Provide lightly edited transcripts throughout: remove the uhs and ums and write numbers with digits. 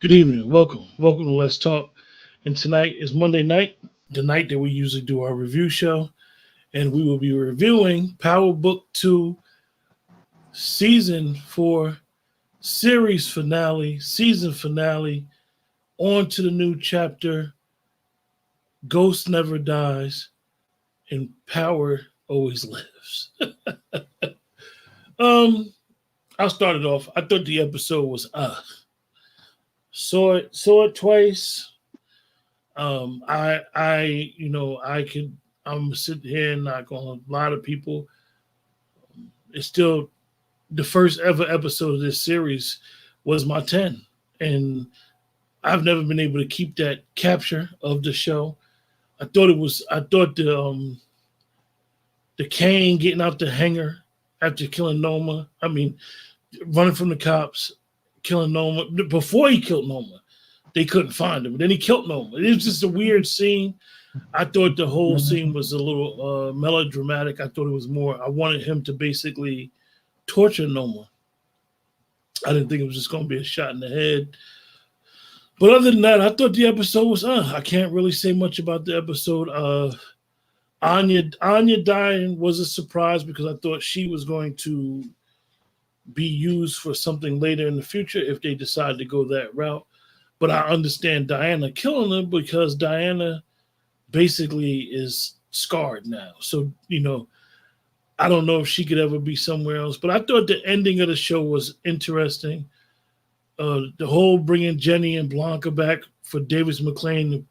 Good evening. Welcome to Let's Talk. And tonight is Monday night, the night that we usually do our review show. And we will be reviewing Power Book 2 Season 4 Season finale, on to the new chapter. Ghost never dies and power always lives. um, I'll start it off. I thought the episode was saw it twice. I'm sitting here and not going to lie to people. It's still the first ever episode of this series was my 10. And I've never been able to keep that capture of the show. I thought the Kane getting out the hangar after killing Noma. I mean, running from the cops, killing Noma. Before he killed Noma, they couldn't find him. Then he killed Noma. It was just a weird scene. I thought the whole scene was a little melodramatic. I thought it was more. I wanted him to basically torture Noma. I didn't think it was just going to be a shot in the head. But other than that, I thought the episode was. I can't really say much about the episode. Anya dying was a surprise because I thought she was going to be used for something later in the future if they decide to go that route. But I understand Diana killing her because Diana basically is scarred now. So, I don't know if she could ever be somewhere else. But I thought the ending of the show was interesting. The whole bringing Jenny and Blanca back for Davis McLean to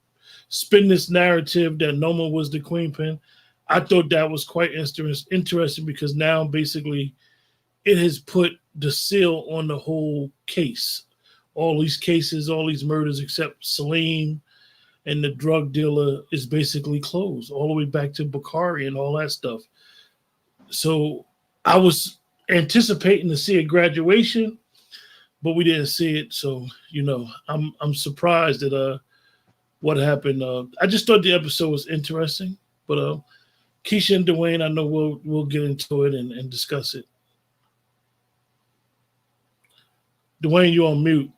spin this narrative that Noma was the queen pin. I thought that was quite interesting because now basically it has put the seal on the whole case. All these cases, all these murders, except Salim and the drug dealer, is basically closed all the way back to Bakari and all that stuff. So I was anticipating to see a graduation, but we didn't see it. So I'm surprised at what happened. I just thought the episode was interesting, but Keisha and Dwayne, I know we'll get into it and discuss it. Dwayne, you on mute.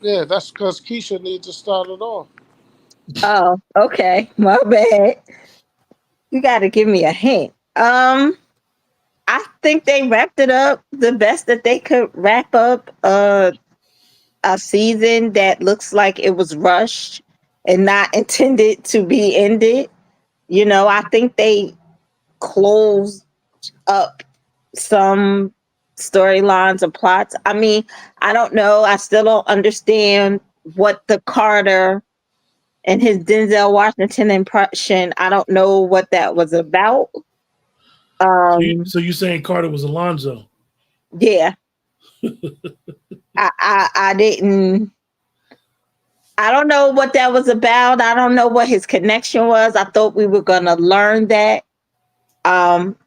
Yeah, that's because Keisha needs to start it off. Oh, okay. My bad. You got to give me a hint. I think they wrapped it up the best that they could wrap up a season that looks like it was rushed and not intended to be ended. I think they closed up some storylines or plots. I mean, I don't know. I still don't understand what the Carter and his Denzel Washington impression. I don't know what that was about. So you saying Carter was Alonzo? Yeah, I didn't. I don't know what that was about. I don't know what his connection was. I thought we were gonna learn that.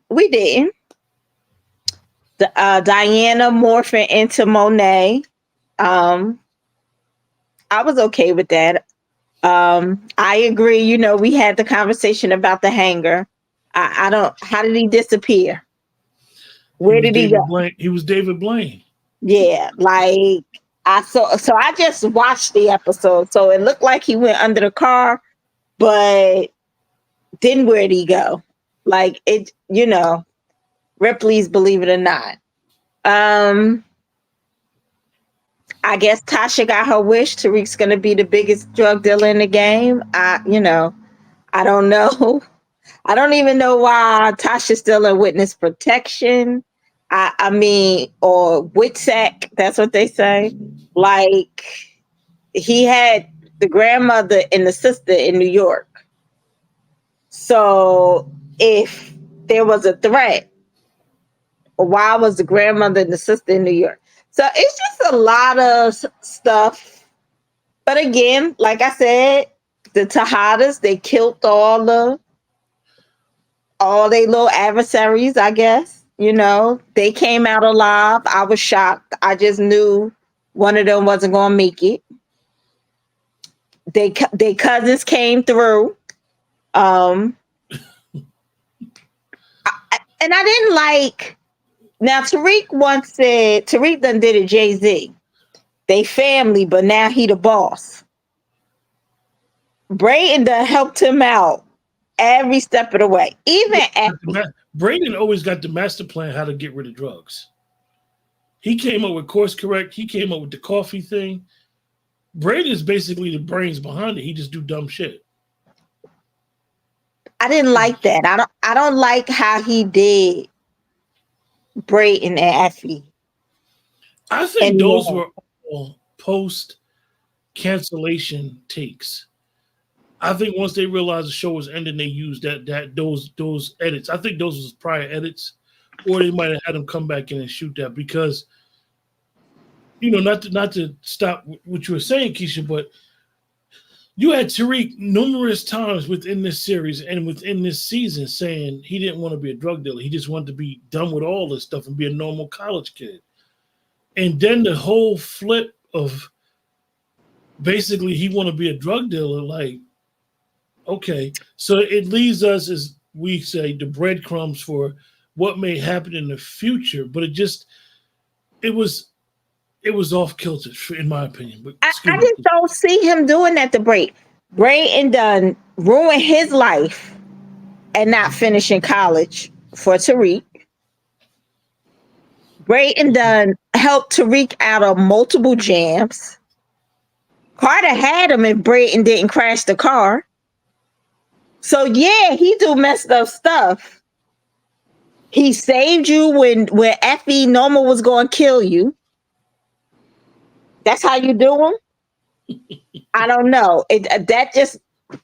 We didn't. Diana morphing into Monet. I was okay with that. I agree. We had the conversation about the hanger. I don't. How did he disappear? Where did he go? He was David Blaine. Yeah, like I saw. So I just watched the episode. So it looked like he went under the car, but then where'd he go? Like it. Ripley's Believe It or Not. I guess Tasha got her wish. Tariq's gonna be the biggest drug dealer in the game. I don't know. I don't even know why Tasha's still in witness protection. I mean, or WITSEC, that's what they say. Like, he had the grandmother and the sister in New York. So if there was a threat, why was the grandmother and the sister in New York? So it's just a lot of stuff. But again, like I said, the Tejadas, they killed all their little adversaries, I guess. They came out alive. I was shocked. I just knew one of them wasn't going to make it. They cousins came through. And I didn't like. Now Tariq once said Tariq done did a Jay-Z. They family, but now he the boss. Brayden done helped him out every step of the way. Even Effie. Braden always got the master plan how to get rid of drugs. He came up with course correct. He came up with the coffee thing. Braden is basically the brains behind it. He just do dumb shit. I didn't like that. I don't like how he did Brayden and Effie. I think those were all post cancellation takes. I think once they realized the show was ending, they used those edits. I think those was prior edits, or they might have had them come back in and shoot that because, not to stop what you were saying, Keisha, but you had Tariq numerous times within this series and within this season saying he didn't want to be a drug dealer. He just wanted to be done with all this stuff and be a normal college kid. And then the whole flip of basically he want to be a drug dealer, like, okay. So it leaves us, as we say, the breadcrumbs for what may happen in the future. But it was off kilter, in my opinion. But I just don't see him doing that to Brayden done ruined his life and not finishing college for Tariq. Brayden done helped Tariq out of multiple jams. Carter had him if Brayden didn't crash the car. So yeah, he do messed up stuff. He saved you when Effie Norma was going to kill you. That's how you do him? I don't know. That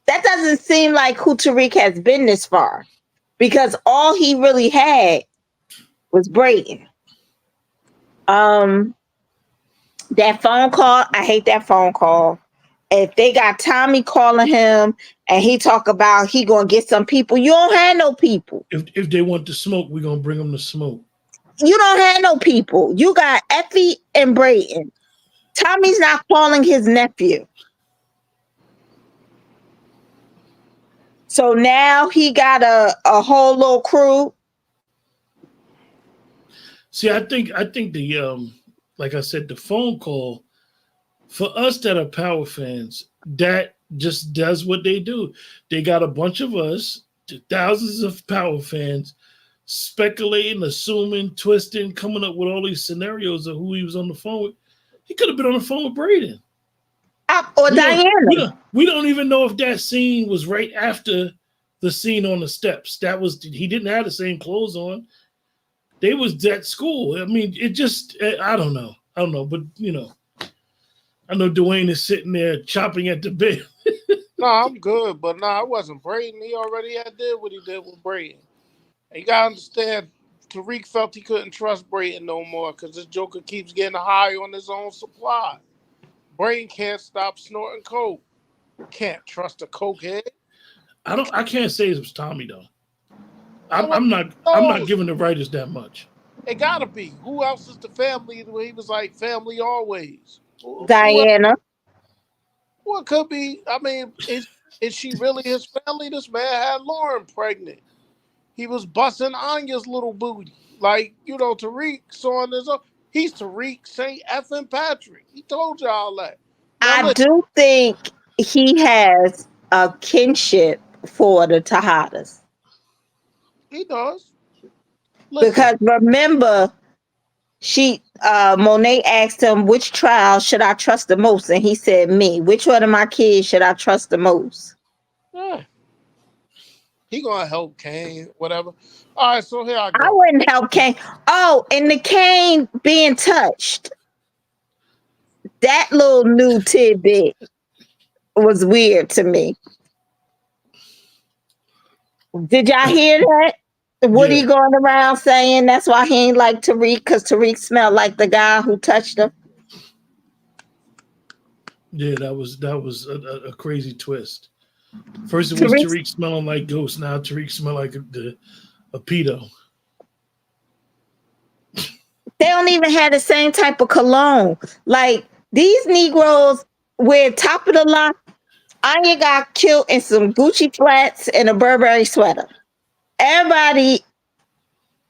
doesn't seem like who Tariq has been this far, because all he really had was Brayden. That phone call, I hate that phone call. If they got Tommy calling him and he talk about he gonna get some people, you don't have no people. If they want to smoke, we're gonna bring them to smoke. You don't have no people. You got Effie and Brayden. Tommy's not calling his nephew. So now he got a whole little crew. See, I think the like I said, the phone call for us that are Power fans, that just does what they do. They got a bunch of us, thousands of Power fans, speculating, assuming, twisting, coming up with all these scenarios of who he was on the phone with. He could have been on the phone with Brayden. Or Diana. We don't even know if that scene was right after the scene on the steps. He didn't have the same clothes on. They was at school. I mean, it just, I don't know. But, I know Dwayne is sitting there chopping at the bit. No, I'm good, but no, it wasn't Brayden. He already had did what he did with Brayden. And you gotta understand, Tariq felt he couldn't trust Brayden no more because this Joker keeps getting high on his own supply. Brayden can't stop snorting coke. Can't trust a cokehead. I can't say it was Tommy though. I'm not giving the writers that much. It gotta be. Who else is the family? He was like family always. Diana. Well, it could be. I mean, is she really his family? This man had Lauren pregnant. He was busting Anya's little booty. Like, Tariq saw on his own. He's Tariq St. Effing Patrick. He told y'all that. Now, I do think he has a kinship for the Tejadas. He does. Listen. Because remember, Monet asked him, which trial should I trust the most? And he said, me. Which one of my kids should I trust the most? Yeah. He gonna help Kane, whatever. All right, so here I go. I wouldn't help Kane. Oh, and the Kane being touched. That little new tidbit was weird to me. Did y'all hear that? Woody going around saying that's why he ain't like Tariq, because Tariq smelled like the guy who touched him. Yeah, that was a crazy twist. First it was Tariq smelling like ghost. Now Tariq smell like a pedo. They don't even have the same type of cologne. Like, these Negroes wear top of the line. Anya got killed in some Gucci flats and a Burberry sweater. Everybody,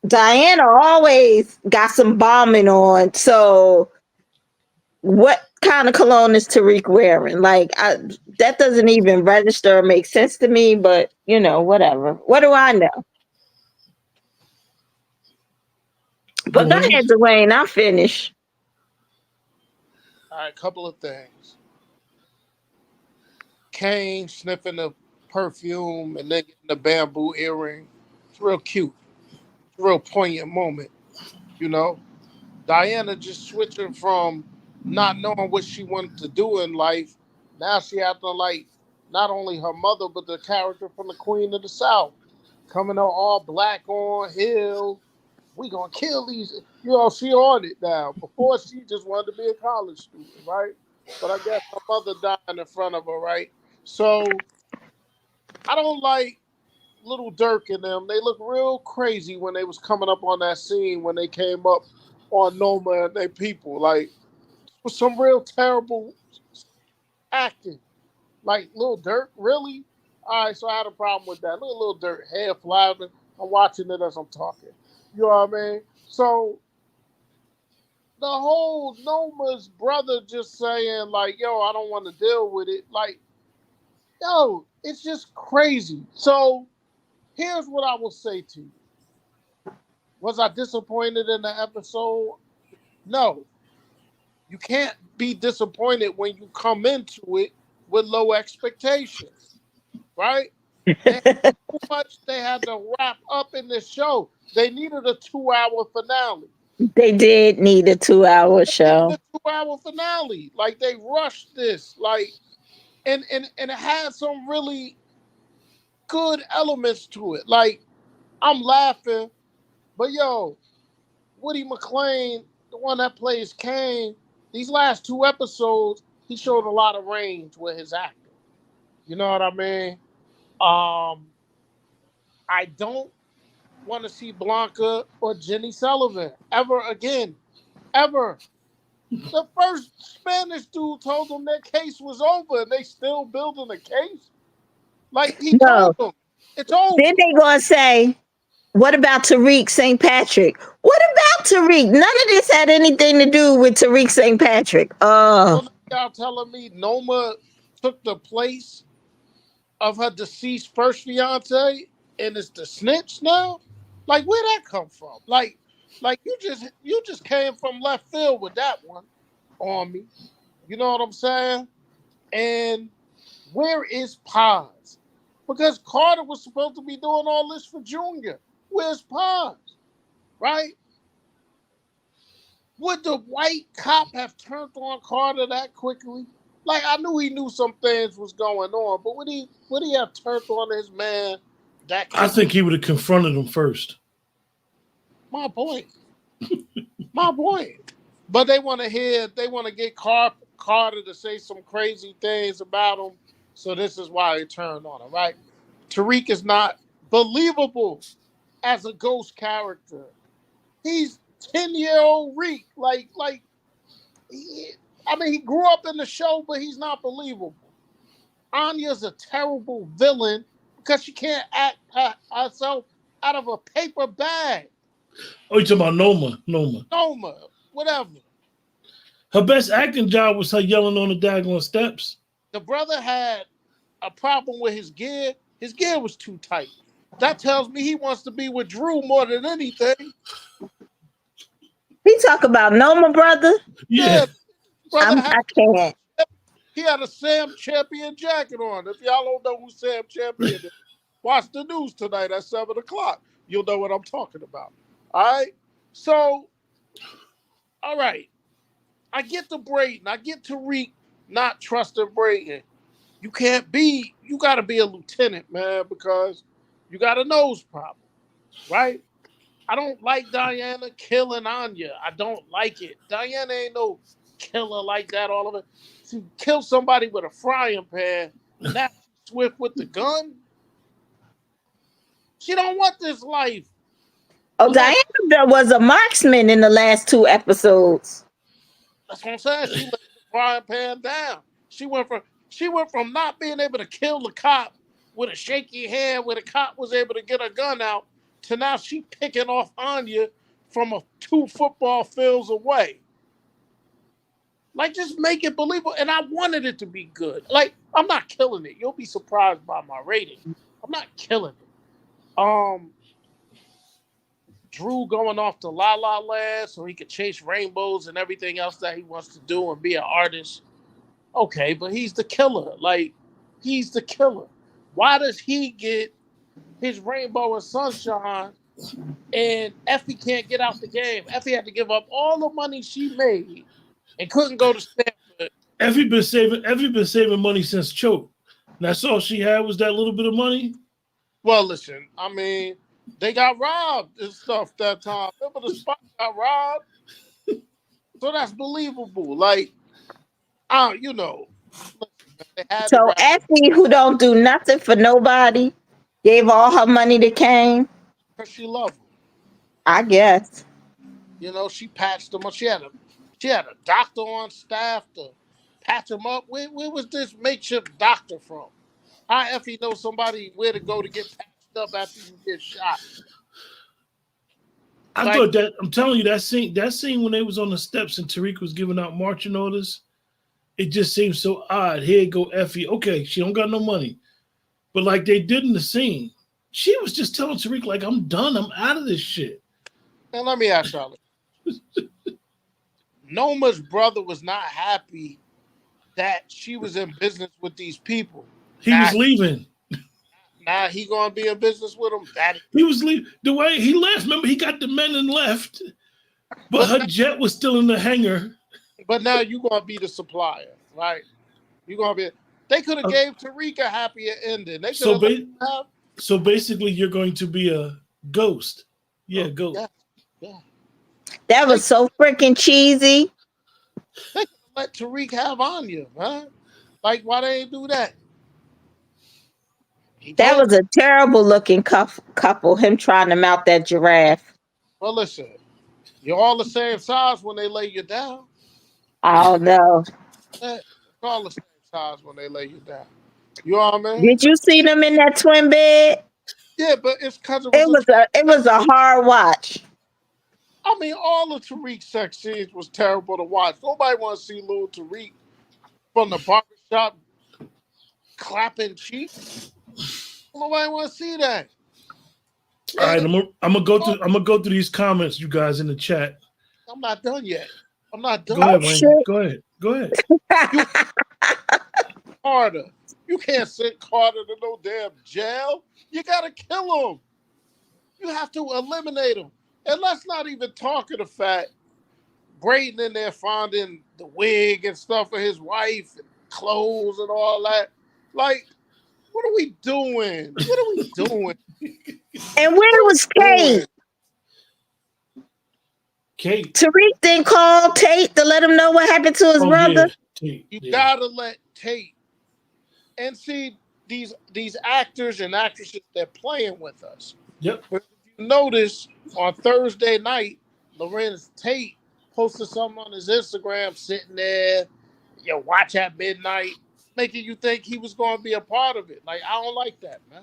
Diana always got some bombing on. So what kind of cologne is Tariq wearing? Like, that doesn't even register or make sense to me, but whatever. What do I know? But go ahead, Goins. Dwayne. I'll finish. All right, couple of things. Kane sniffing the perfume and then getting the bamboo earring. It's real cute. It's a real poignant moment, you know. Diana just switching from not knowing what she wanted to do in life. Now she acting like not only her mother, but the character from the Queen of the South. Coming out all black on heels. We gonna kill these. She on it now. Before she just wanted to be a college student, right? But I guess her mother died in front of her, right? So I don't like Little Dirk and them. They look real crazy when they was coming up on that scene when they came up on Noma and they people. Like, with some real terrible acting. Like, Little Dirk, really? All right, so I had a problem with that. Look at Little Dirk, hair flapping. I'm watching it as I'm talking. You know what I mean? So the whole Noma's brother just saying, like, yo, I don't want to deal with it. Like, yo, it's just crazy. So here's what I will say to you. Was I disappointed in the episode? No. You can't be disappointed when you come into it with low expectations, right? They had too much they had to wrap up in this show. They needed a 2-hour finale. They did need a 2-hour They needed show. a 2-hour finale. Like, they rushed this. Like, and it had some really good elements to it. Like, I'm laughing, but yo, Woody McClain, the one that plays Kane, these last 2 episodes, he showed a lot of range with his acting. You know what I mean? I don't want to see Blanca or Jenny Sullivan ever again. Ever. The first Spanish dude told them their case was over and they still building a case. Like, he told No. them, it's over. Then they gonna say, what about Tariq St. Patrick? What about Tariq? None of this had anything to do with Tariq St. Patrick. So now y'all telling me Noma took the place of her deceased first fiance and is the snitch now? Like, where'd that come from? Like you just came from left field with that one on me. You know what I'm saying? And where is Paz? Because Carter was supposed to be doing all this for Junior. Where's Paz? Right? Would the white cop have turned on Carter that quickly? Like, I knew he knew some things was going on, but would he have turned on his man that I quickly? think he would have confronted him first. My point. My point. But they want to get Carter to say some crazy things about him. So this is why he turned on him, right? Tariq is not believable as a ghost character. He's 10-year-old Reek. He grew up in the show, but he's not believable. Anya's a terrible villain because she can't act herself out of a paper bag. Oh, you talking about Noma? Noma, whatever. Her best acting job was her yelling on the daggone steps. The brother had a problem with his gear. His gear was too tight. That tells me he wants to be with Drew more than anything. We talk about Noma, brother. Yeah. Brother I can't. he had a Sam Champion jacket on. If y'all don't know who Sam Champion is, watch the news tonight at 7 o'clock. You'll know what I'm talking about. All right? So, all right. I get to Brayden. I get Tariq not trusting Brayden. You got to be a lieutenant, man, because you got a nose problem, right? I don't like Diana killing Anya. I don't like it. Diana ain't no killer like that all of it. She killed somebody with a frying pan, and now she's swift with the gun. She don't want this life. Oh, Diana was a marksman in the last 2 episodes. That's what I'm saying. She laid the frying pan down. She went from not being able to kill the cop with a shaky hand where the cop was able to get a gun out to now she picking off Anya from 2 football fields away. Like, just make it believable. And I wanted it to be good. Like, I'm not killing it. You'll be surprised by my rating. I'm not killing it. Drew going off to La La Land so he could chase rainbows and everything else that he wants to do and be an artist. Okay, but he's the killer. Like, he's the killer. Why does he get his rainbow and sunshine and Effie can't get out the game? Effie had to give up all the money she made and couldn't go to Stanford. Effie been saving money since Choke. That's all she had was that little bit of money. Well, listen, I mean, they got robbed and stuff that time. Remember the spot got robbed? So that's believable. Like, you know. They had So Effie, who don't do nothing for nobody, gave all her money to Kane. because she loved him. I guess. You know, she patched him up. She had a doctor on staff to patch him up. Where was this makeshift doctor from? How Effie know somebody where to go to get patched up after you get shot? I thought that, I'm telling you, that scene when they was on the steps and Tariq was giving out marching orders, it just seemed so odd. Here go Effie. Okay, she don't got no money. But like they did in the scene, she was just telling Tariq, like, I'm done. I'm out of this shit. Now, let me ask y'all. Noma's brother was not happy that she was in business with these people. He was leaving. Now he gonna be in business with them. He was leaving. The way he left, remember, he got the men and left. But her jet was still in the hangar. But now you gonna be the supplier, right? You gonna be. They could have gave Tariq a happier ending. They could have. So basically, you're going to be a ghost. Yeah, ghost. Yeah. That was so freaking cheesy. They could let Tariq have Anya, man. Like, why they ain't do that? That was a terrible looking couple. Him trying to mount that giraffe. Well, listen, you're all the same size when they lay you down. I don't know. You're all the same size when they lay you down. You know what I mean? Did you see them in that twin bed? Yeah, but it's because it was a hard watch. I mean, all the Tariq sex scenes was terrible to watch. Nobody want to see little Tariq from the barbershop clapping cheeks. Nobody want to see that. All right, I'm gonna go through these comments, you guys in the chat. I'm not done yet. I'm not done. Go ahead, Wayne. Go ahead. Carter, you can't send Carter to no damn jail. You gotta kill him. You have to eliminate him. And let's not even talk of the fact Braden in there finding the wig and stuff for his wife and clothes and all that. Like, what are we doing? What are we doing? And where was Kate? Tariq didn't call Tate to let him know what happened to his brother. Yeah. You gotta let Tate. And see, these actors and actresses, they're playing with us. Yep. But if you notice, on Thursday night, Lorenz Tate posted something on his Instagram sitting there, watch at midnight, making you think he was going to be a part of it. Like, I don't like that, man.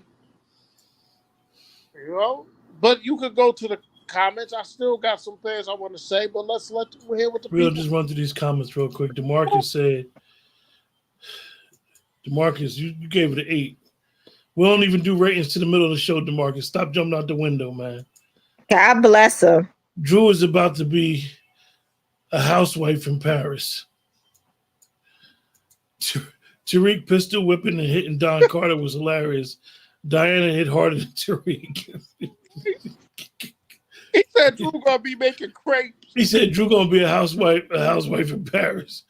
You know? But you could go to the comments. I still got some things I want to say, but let's hear what the We'll people. just run through these comments real quick. DeMarcus said, DeMarcus, you gave it an 8. We don't even do ratings to the middle of the show, DeMarcus. Stop jumping out the window, man. God bless him. Drew is about to be a housewife in Paris. Tariq pistol whipping and hitting Don Carter was hilarious. Diana hit harder than Tariq. He said Drew gonna be making crepes. He said Drew gonna be a housewife in Paris.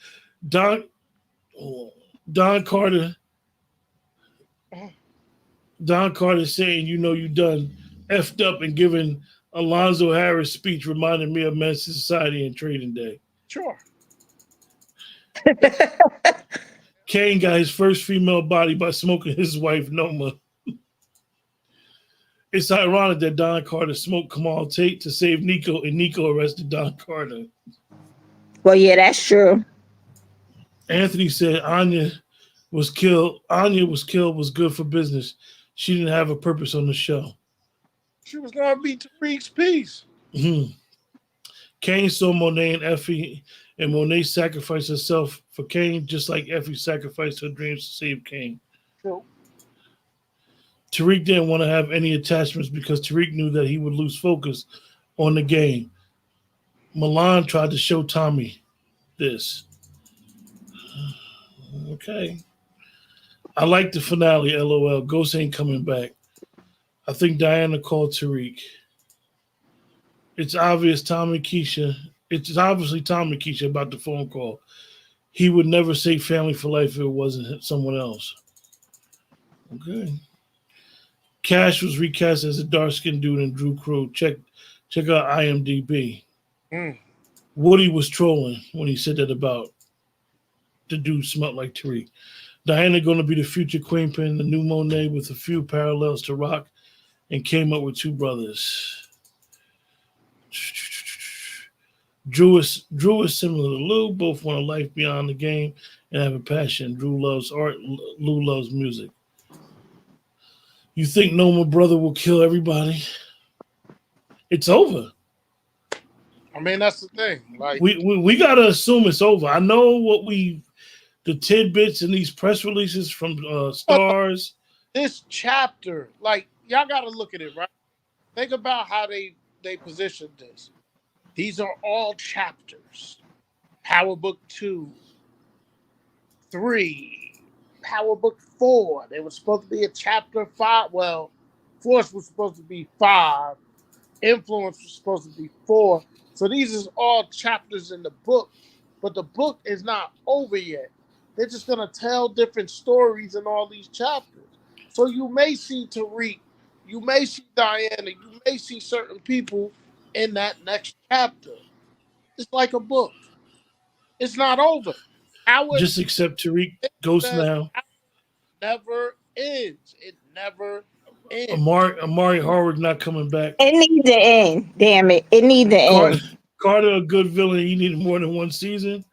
Don Carter saying, you done effed up and giving Alonzo Harris speech reminded me of Men's Society and Trading Day. Sure. Kane got his first female body by smoking his wife, Noma. It's ironic that Don Carter smoked Kamal Tate to save Nico, and Nico arrested Don Carter. Well, yeah, that's true. Anthony said Anya was killed was good for business. She didn't have a purpose on the show. She was going to be Tariq's piece. Mm-hmm. Kane saw Monet and Effie, and Monet sacrificed herself for Kane, just like Effie sacrificed her dreams to save Kane. True. Tariq didn't want to have any attachments because Tariq knew that he would lose focus on the game. Milan tried to show Tommy this. Okay. I like the finale, LOL. Ghost ain't coming back. I think Diana called Tariq. It's obviously Tom and Keisha about the phone call. He would never say family for life if it wasn't someone else. Okay. Cash was recast as a dark-skinned dude in Drew Crow. Check out IMDb. Mm. Woody was trolling when he said that about the dude smelled like Tariq. Diana going to be the future Queen Pin, the new Monet with a few parallels to Rock, and came up with two brothers. Drew is similar to Lou. Both want a life beyond the game and have a passion. Drew loves art. Lou loves music. You think Noma brother will kill everybody? It's over. I mean, that's the thing. Like we gotta assume it's over. I know the tidbits in these press releases from stars. This chapter, like y'all got to look at it, right? Think about how they positioned this. These are all chapters. Power Book 2, 3, Power Book 4. They were supposed to be a chapter 5. Well, Force was supposed to be 5. Influence was supposed to be 4. So these is all chapters in the book. But the book is not over yet. They're just going to tell different stories in all these chapters. So you may see Tariq, you may see Diana, you may see certain people in that next chapter. It's like a book. It's not over. Just accept Tariq Ghost now. Never ends. It never ends. Amari Howard not coming back. It needs to end. Damn it. It needs to end. Carter, a good villain. He needed more than one season.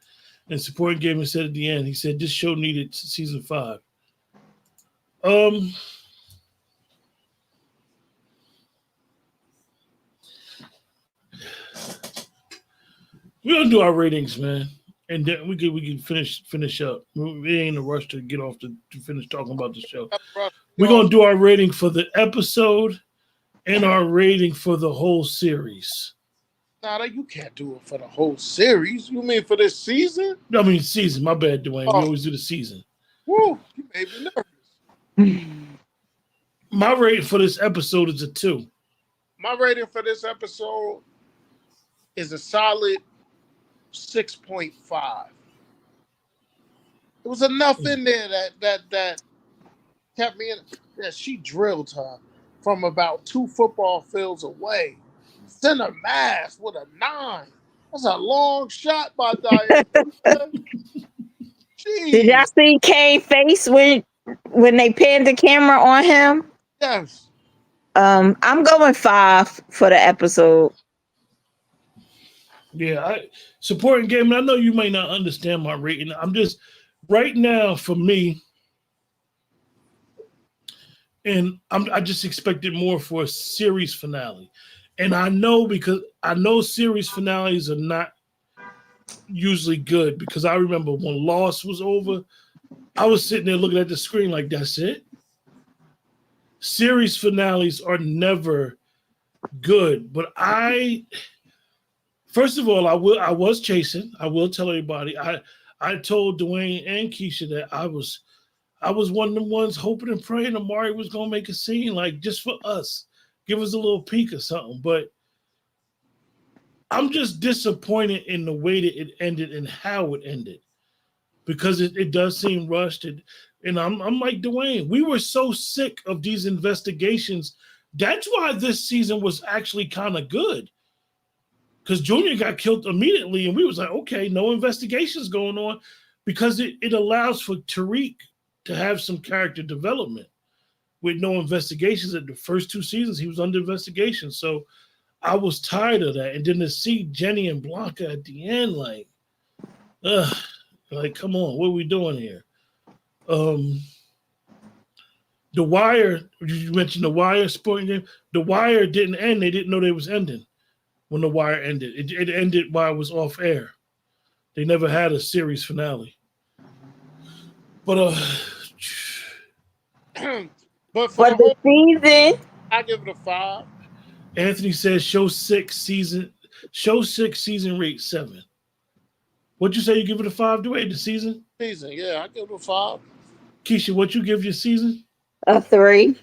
And supporting Gamer said at the end, he said this show needed season 5. We're gonna do our ratings, man, and then we can finish up. We ain't in a rush to get off to finish talking about the show. We're gonna do our rating for the episode and our rating for the whole series. Nah, you can't do it for the whole series. You mean for this season? I mean season. My bad, Dwayne. We always do the season. Woo! You made me nervous. My rating for this episode is a 2. My rating for this episode is a solid 6.5. There was enough in there that kept me in. Yeah, she drilled her from about 2 football fields away. Center mass with a 9. That's a long shot by Diana. Did y'all see Kane's face when they panned the camera on him? Yes. I'm going 5 for the episode. Yeah, supporting game. I know you may not understand my rating. I'm just right now for me, and I just expected more for a series finale. And I know because I know series finales are not usually good because I remember when Lost was over, I was sitting there looking at the screen like, that's it. Series finales are never good, but first of all, I was chasing. I will tell everybody. I told Dwayne and Keisha that I was one of the ones hoping and praying Amari was gonna make a scene, like just for us, give us a little peek or something. But I'm just disappointed in the way that it ended and how it ended, because it does seem rushed. And I'm like Dwayne, we were so sick of these investigations. That's why this season was actually kind of good. Because Junior got killed immediately, and we was like, okay, no investigations going on, because it allows for Tariq to have some character development with no investigations. At the first 2 seasons, he was under investigation. So I was tired of that. And then to see Jenny and Blanca at the end, like come on, what are we doing here? The Wire, you mentioned The Wire sporting game. The Wire didn't end. They didn't know they was ending. when The Wire ended. It ended while it was off air. They never had a series finale. But but for For the the whole, season, I give it a 5. Anthony says show 6 season rate 7. What'd you say you give it a 5 to 8 the season? Season, yeah, I give it a 5. Keisha, what you give your season? a 3.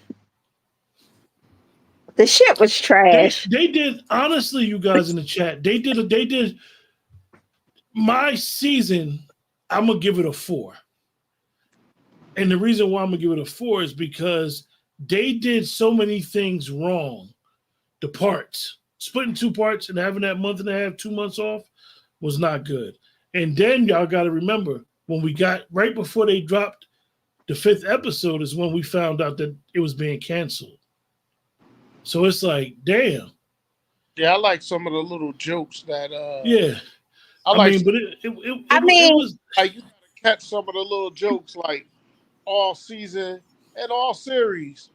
The shit was trash. They did honestly, you guys in the chat. They did my season. I'm gonna give it a 4, and the reason why I'm gonna give it a 4 is because they did so many things wrong. The parts, splitting 2 parts and having that month and a half, 2 months off, was not good. And then y'all got to remember when we got right before they dropped the 5th episode is when we found out that it was being canceled. So it's like, damn. Yeah, I like some of the little jokes that. Yeah. I I like. mean, but I it mean, was. Like you gotta catch some of the little jokes like all season and all series.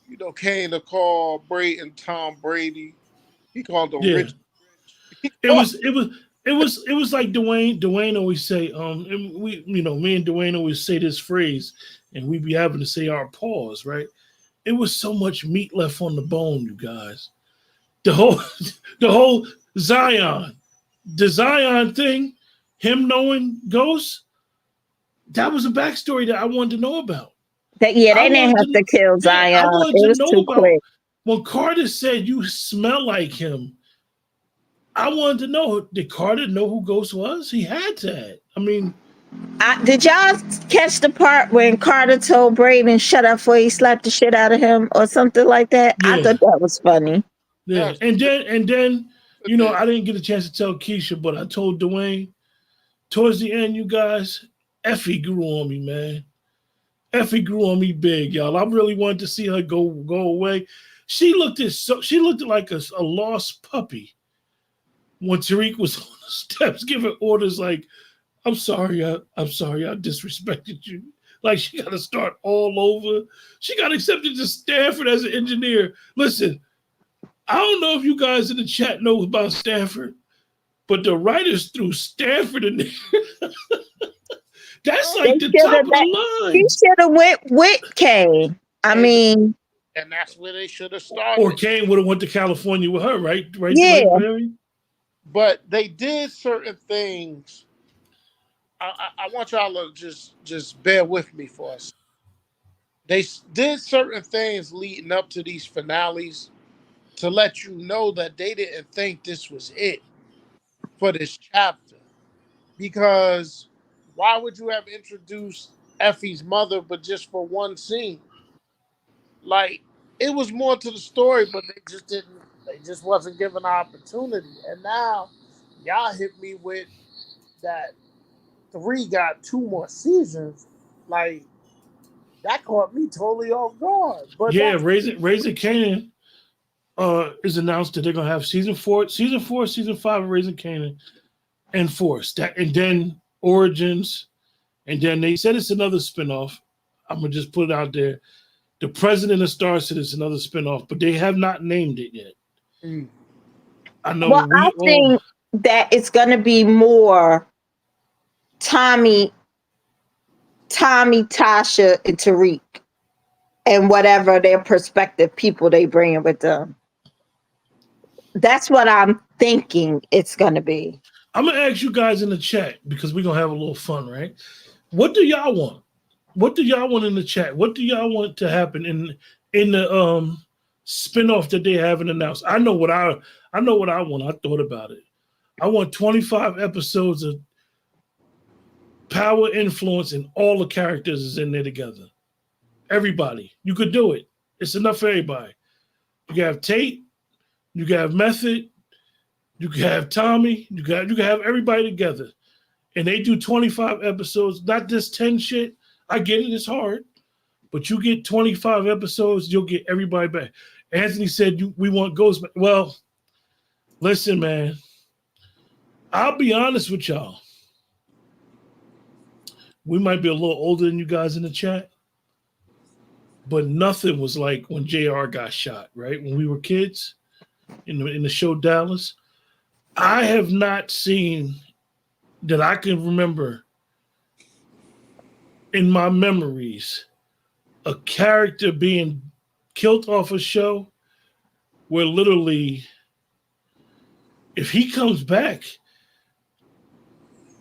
You know, Kane to call Brayton Tom Brady. He called him Yeah. Rich. He It called, was. It was like Dwayne always say. And we, me and Dwayne always say this phrase, and we be having to say our pause, right? It was so much meat left on the bone, you guys. The whole, the whole Zion, the Zion thing, him knowing Ghost, that was a backstory that I wanted to know about. they I didn't wanted have to, to kill yeah, I Zion. wanted It to was know too about quick. when Carter said you smell like him. I wanted to know, did Carter know who Ghost was? He had to. I mean, Did y'all catch the part when Carter told Braden shut up before he slapped the shit out of him or something like that? I yeah, thought that was funny. yeah. yes, And then, it did. I didn't get a chance to tell Keisha, but I told Dwayne towards the end, you guys, Effie grew on me, man. Effie grew on me big, y'all. I really wanted to see her go away. She looked at like a lost puppy when Tariq was on the steps giving orders like, I'm sorry, I disrespected you. Like she got to start all over. She got accepted to Stanford as an engineer. Listen, I don't know if you guys in the chat know about Stanford, but the writers threw Stanford in there. That's They like the should top have of that. the He line. should have went with Kane. I They- mean, and that's where they should have Or started. Kane would have went to California with her, right? Right, yeah. Barry? But they did certain things. I want y'all to just bear with me for us. They did certain things leading up to these finales to let you know that they didn't think this was it for this chapter. Because why would you have introduced Effie's mother but just for one scene? Like it was more to the story, but they just wasn't given an opportunity. And now y'all hit me with that 3 got 2 more seasons. Like that caught me totally off guard. But Yeah, that's Raising Canaan is announced that they're gonna have season 4, season 5 of Raising Canaan and Force. That and then Origins, and then they said it's another spinoff. I'm gonna just put it out there. The president of Star said it's another spinoff, but they have not named it yet. mm, I know Well, I we all. think that it's going to be more Tommy, Tasha, and Tariq, and whatever their prospective people they bring in with them. That's what I'm thinking it's going to be. I'm gonna ask you guys in the chat because we're gonna have a little fun, right? What do y'all want? What do y'all want in the chat? What do y'all want to happen in the spinoff that they haven't announced? I know what I want. I thought about it. I want 25 episodes of power influence and all the characters is in there together. Everybody. You could do it. It's enough for everybody. You can have Tate, you can have Method, you can have Tommy, you can have everybody together. And they do 25 episodes, not just 10 shit. I get it, it's hard. But you get 25 episodes, you'll get everybody back. Anthony said we want Ghost. Well, listen, man. I'll be honest with y'all. We might be a little older than you guys in the chat, but nothing was like when JR got shot, right? When we were kids in the show Dallas. I have not seen that I can remember in my memories a character being killed off a show where literally, if he comes back,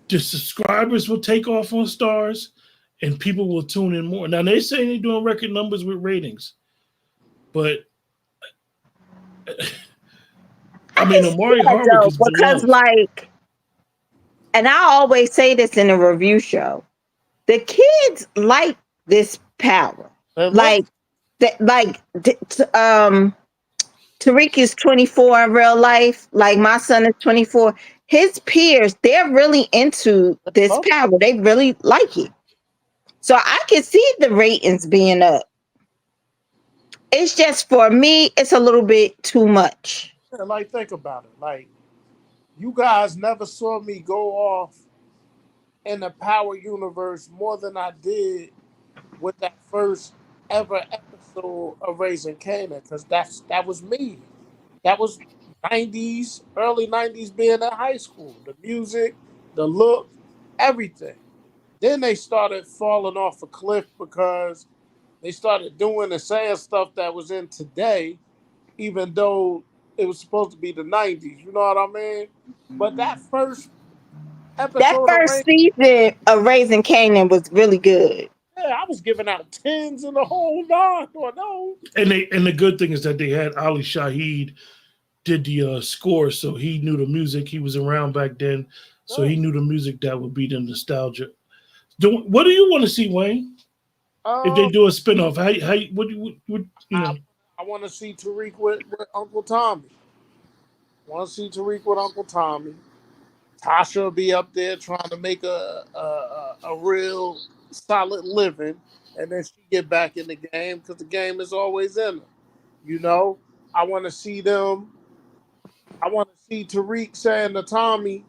the subscribers will take off on Stars and people will tune in more. Now, they say they're doing record numbers with ratings, but I can mean, see Amari that Hardwick though, is because beloved. like, and I always say this in a review show, the kids like this power. They love Like that, Tariq is 24 in real life. Like my son is 24. His peers, they're really into this love power. They really like it. So I can see the ratings being up. It's just for me, it's a little bit too much. it. Like, think about it. Like, you guys never saw me go off in the Power universe more than I did with that first ever episode of Raising Canaan, because that was me. That was 90s, early 90s being in high school. The music, the look, everything. Then they started falling off a cliff because they started doing and saying stuff that was in today, even though it was supposed to be the 90s. You know what I mean? But that first That episode of first Raising, season of Raising Canaan was really good. yeah, I was giving out tens and the whole nine. Or no. And the good thing is that they had Ali Shaheed did the score, so he knew the music. He was around back then, so Yeah. he knew the music that would be the nostalgia. What do you want to see, Wayne? If they Um, do a spinoff, how what you I know? I want to see Tariq with Uncle Tommy. Want to see Tariq with Uncle Tommy. Tasha will be up there trying to make a real solid living, and then she get back in the game because the game is always in her. You know, I want to see them. I want to see Tariq saying to Tommy,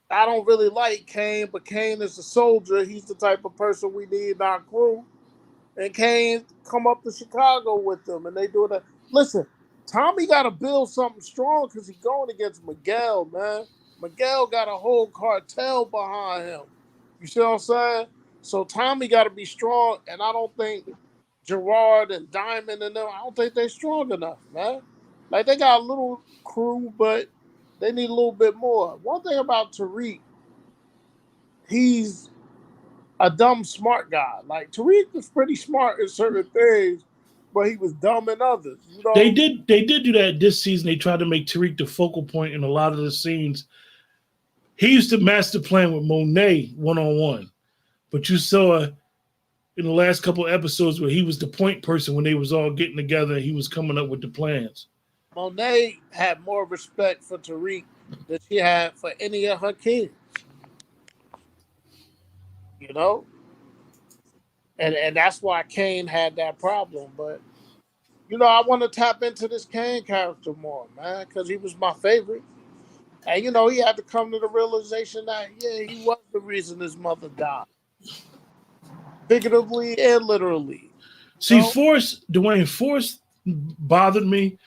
"I don't really like Kane, but Kane is a soldier. He's the type of person we need in our crew." And Kane come up to Chicago with them, and they do that. Listen, Tommy got to build something strong because he's going against Miguel, man. Miguel got a whole cartel behind him. You see what I'm saying? So Tommy got to be strong, and I don't think Gerard and Diamond and them, I don't think they're strong enough, man. Like, they got a little crew, but they need a little bit more. One thing about Tariq, he's a dumb smart guy. Like, Tariq was pretty smart in certain things, but he was dumb in others. You know, They did do that this season. They tried to make Tariq the focal point in a lot of the scenes. He used to master plan with Monet one on one, but you saw in the last couple of episodes where he was the point person when they was all getting together. He was coming up with the plans. Monet had more respect for Tariq than she had for any of her kids. You know, and that's why Kane had that problem. But I want to tap into this Kane character more, man, because he was my favorite. And he had to come to the realization that he was the reason his mother died, figuratively and literally. You See, know, Force bothered me,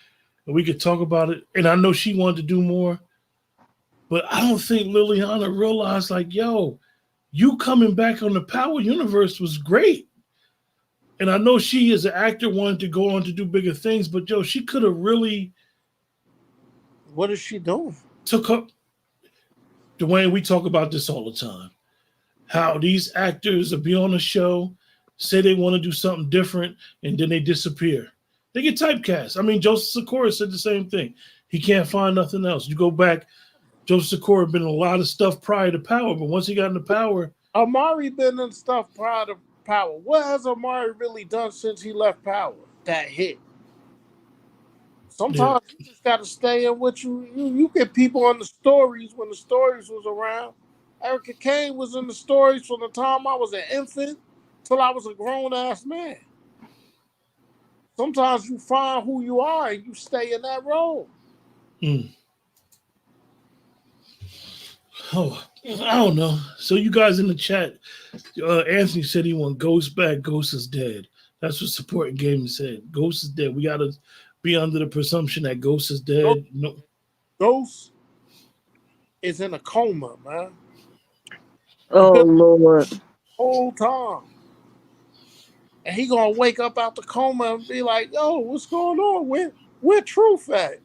and we could talk about it. And I know she wanted to do more, but I don't think Liliana realized, like, yo, you coming back on the Power Universe was great. And I know she, as an actor, wanted to go on to do bigger things, but yo, she could have really what is she doing? took up. Dwayne, we talk about this all the time. How these actors will be on a show, say they want to do something different, and then they disappear. They get typecast. I mean, Joseph Sikora said the same thing. He can't find nothing else. You go back, Joseph Sikora been in a lot of stuff prior to Power, but once he got into Power, Amari been in stuff prior to Power. What has Amari really done since he left Power? That hit. yeah, Sometimes you just got to stay in what you get people on the stories when the stories was around. Erica Kane was in the stories from the time I was an infant till I was a grown ass man. Sometimes you find who you are and you stay in that role. mm, oh, I don't know. So you guys in the chat, Anthony said he want Ghost back. Ghost is dead. That's what supporting gaming said. Ghost is dead. We gotta be under the presumption that Ghost is dead. No, Ghost is in a coma, man. Oh Lord. Whole time. And he gonna wake up out the coma and be like, yo, what's going on? Where truth at?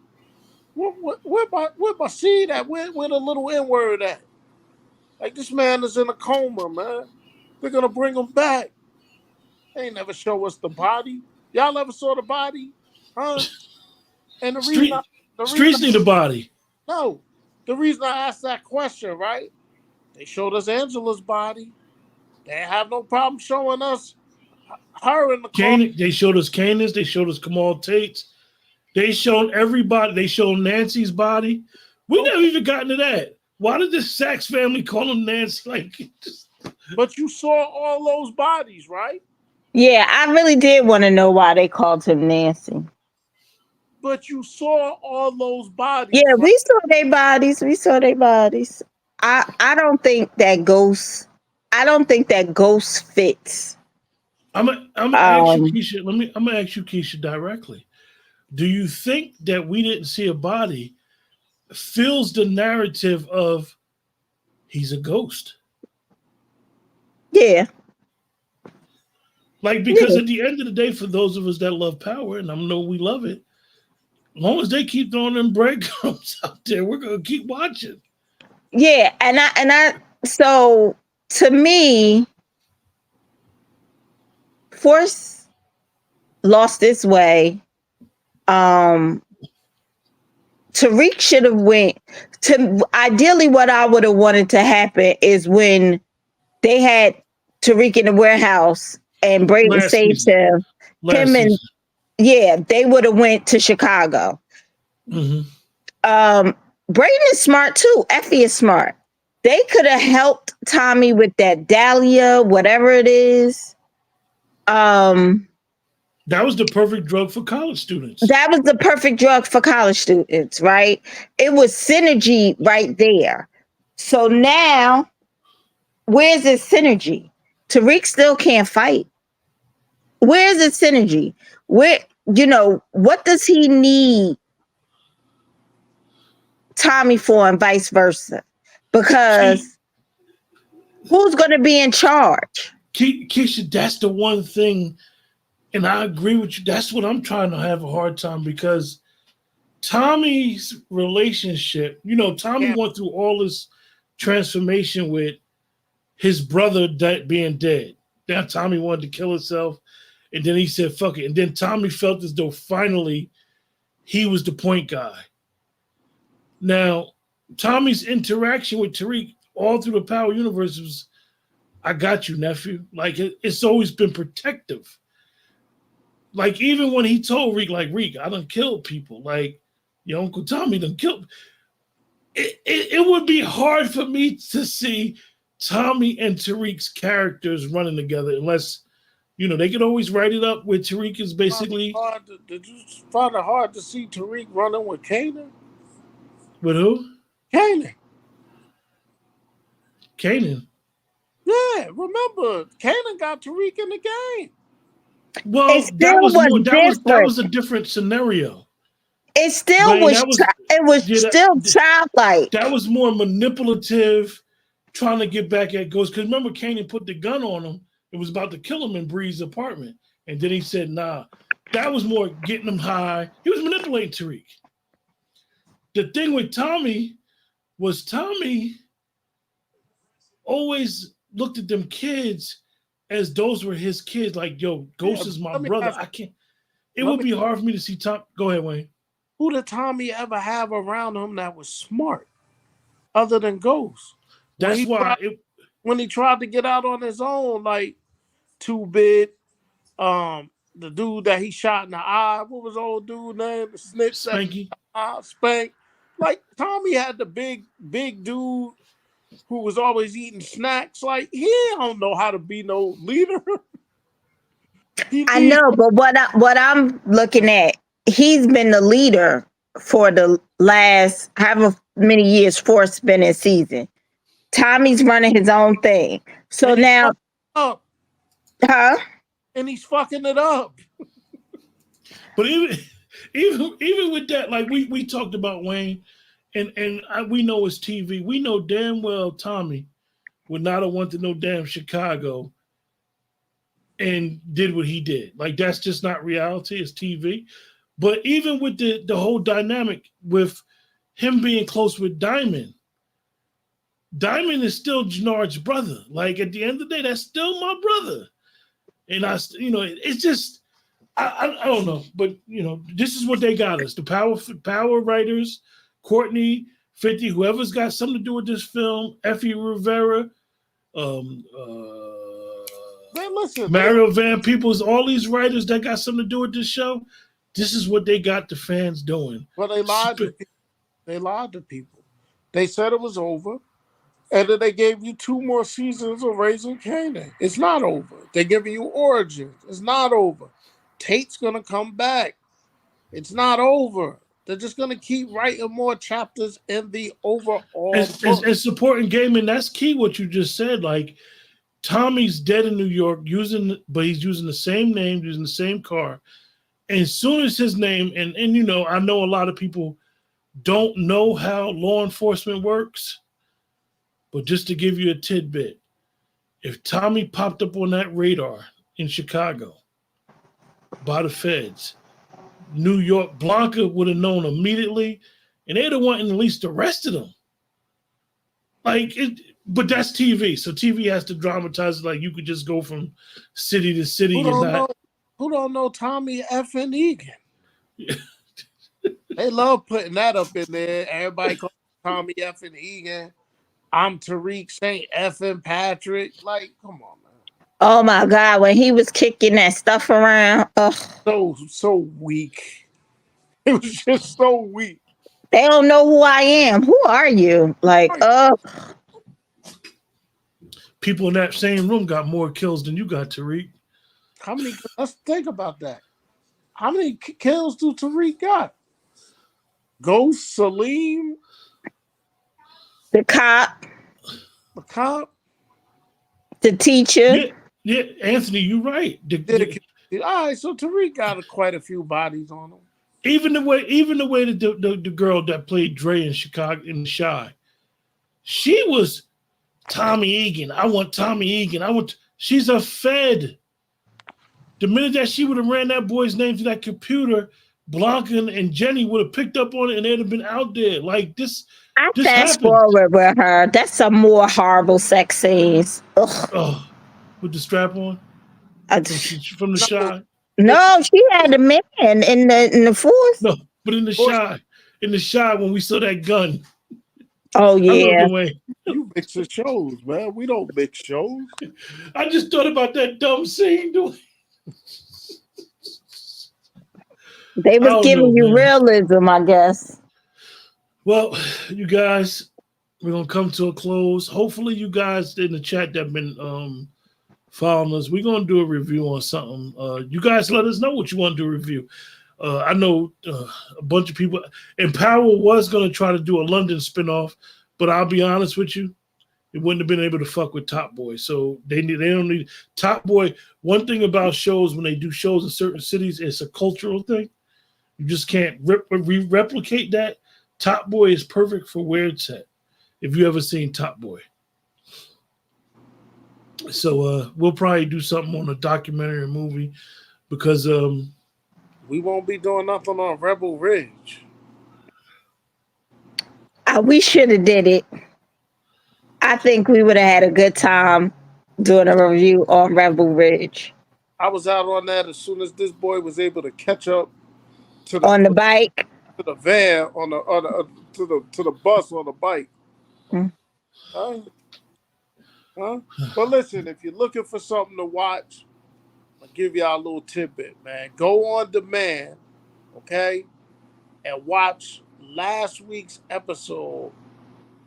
Where my seed at? Where the little N-word at? Like, this man is in a coma, man. They're gonna bring him back. They ain't never show us the body. Y'all ever saw the body? Huh? And Streets need a body. no, the reason I asked that question, right? They showed us Angela's body. They ain't have no problem showing us her in the car. They showed us Candace. They showed us Kamal Tate's. They showed everybody. They showed Nancy's body. We never even gotten to that. Why did the Sachs family call him Nancy? But you saw all those bodies, right? Yeah, I really did want to know why they called him Nancy. But you saw all those bodies. Yeah, right? we saw their bodies. We saw their bodies. I don't think that ghost. I don't think that ghost fits. I'm gonna ask you, Keisha. I'm gonna ask you, Keisha, directly. Do you think that we didn't see a body fills the narrative of he's a ghost? Yeah. Because at the end of the day, for those of us that love power, and I know we love it, as long as they keep throwing them breadcrumbs out there, we're gonna keep watching. Yeah, and I so to me, Force lost its way. Tariq should have went to ideally what I would have wanted to happen is when they had Tariq in the warehouse and Brayden saved him. They would have went to Chicago. Mm-hmm. Brayden is smart too. Effie is smart. They could have helped Tommy with that Dahlia, whatever it is. That was the perfect drug for college students. That was the perfect drug for college students, right? It was synergy right there. So now, where's the synergy? Tariq still can't fight. Where's the synergy? What does he need Tommy for and vice versa? Because who's going to be in charge? Keisha, that's the one thing, and I agree with you. That's what I'm trying to have a hard time because Tommy's relationship, Tommy went through all this transformation with his brother being dead. Now Tommy wanted to kill himself, and then he said, fuck it. And then Tommy felt as though finally he was the point guy. Now, Tommy's interaction with Tariq all through the Power Universe was, I got you, nephew. It's always been protective. Even when he told Reek, Reek, I done killed people. Your Uncle Tommy done killed. It would be hard for me to see Tommy and Tariq's characters running together unless, they could always write it up where Tariq is basically. Did you find it hard to see Tariq running with Kanan? With who? Kanan. Kanan. Yeah, remember, Kanan got Tariq in the game. Well, that was a different scenario. It still was still childlike. That was more manipulative, trying to get back at Ghost. Because remember, Kanan put the gun on him. It was about to kill him in Bree's apartment. And then he said, nah. That was more getting him high. He was manipulating Tariq. The thing with Tommy was Tommy always looked at them kids as those were his kids. Ghost is my brother. I can't. It would be hard for me to see Tom. Go ahead, Wayne. Who did Tommy ever have around him that was smart, other than Ghost? That's why when he tried to get out on his own, like 2-Bit, the dude that he shot in the eye. What was the old dude name? The snitch. Spanky. Spank. Tommy had the big dude who was always eating snacks. He don't know how to be no leader. I know, but what I'm looking at, he's been the leader for the last however many years Force been in season. Tommy's running his own thing. So now, and he's fucking it up. But even with that, we talked about, Wayne, we know it's TV. We know damn well Tommy would not have wanted no damn Chicago and did what he did. Like that's just not reality. It's TV. But even with the whole dynamic with him being close with Diamond, Diamond is still Jannard's brother. Like at the end of the day, that's still my brother. And it's just I don't know, but this is what they got us. The power writers, Courtney, 50, whoever's got something to do with this film, Effie Rivera, Man, listen, Mario Van Peebles, all these writers that got something to do with this show. This is what they got the fans doing. but they lied to people. They lied to people. They said it was over, and then they gave you 2 more seasons of Raising Kanan. It's not over. They're giving you Origins. It's not over. Tate's gonna come back. It's not over. They're just gonna keep writing more chapters in the overall book. And supporting gaming, that's key what you just said. Like Tommy's dead in New York, but he's using the same name, using the same car. And as soon as his name, and I know a lot of people don't know how law enforcement works, but just to give you a tidbit, if Tommy popped up on that radar in Chicago by the feds, New York, Blanca would have known immediately, and they'd have wanted at least arrested him. But that's TV, so TV has to dramatize it like you could just go from city to city Who don't know Tommy effing Egan? They love putting that up in there. Everybody calls Tommy effing Egan. I'm Tariq St. effing Patrick. Like, come on, man. Oh my God, when he was kicking that stuff around. So weak. It was just so weak. They don't know who I am. Who are you? Like, people in that same room got more kills than you got, Tariq. How many? Let's think about that. How many kills do Tariq got? Ghost, Salim, the cop, the teacher. Yeah, Anthony, you're right. All right, so Tariq got quite a few bodies on him. Even the way that the girl that played Dre in Chicago in Shy, she was Tommy Egan. I want Tommy Egan. She's a Fed. The minute that she would have ran that boy's name to that computer, Blanca and Jenny would have picked up on it and they'd have been out there. Like this. I this fast happened. forward with her. That's some more horrible sex scenes. Ugh. Oh, with the strap on from the Shy. No, she had a man in the force. No, but in the Shy when we saw that gun. Oh yeah. You mix the shows, man. We don't mix shows. I just thought about that dumb scene. They was giving you realism, I guess. Well, you guys, we're gonna come to a close. Hopefully, you guys in the chat that have been following us, we're gonna do a review on something. You guys let us know what you want to do a review. I know a bunch of people, and Power was gonna try to do a London spinoff, but I'll be honest with you, it wouldn't have been able to fuck with Top Boy. So they don't need Top Boy. One thing about shows, when they do shows in certain cities, it's a cultural thing. You just can't replicate that. Top Boy is perfect for where it's at. If you ever seen Top Boy. So we'll probably do something on a documentary or movie because we won't be doing nothing on Rebel Ridge. We should have did it. I think we would have had a good time doing a review on Rebel Ridge. I was out on that as soon as this boy was able to catch up to the bike, to the van, to the bus on the bike. Huh? But listen, if you're looking for something to watch, I'll give y'all a little tidbit, man. Go on demand, okay, and watch last week's episode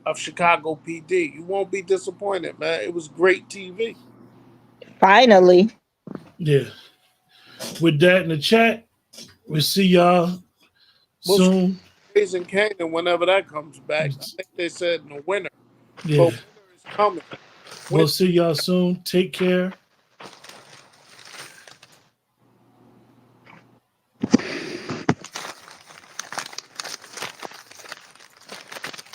of Chicago PD. You won't be disappointed, man. It was great TV. Finally. Yeah. With that in the chat, we'll see y'all soon. Raising Kanan whenever that comes back. I think they said in the winter. Yeah. But winter is coming. We'll see y'all soon. Take care.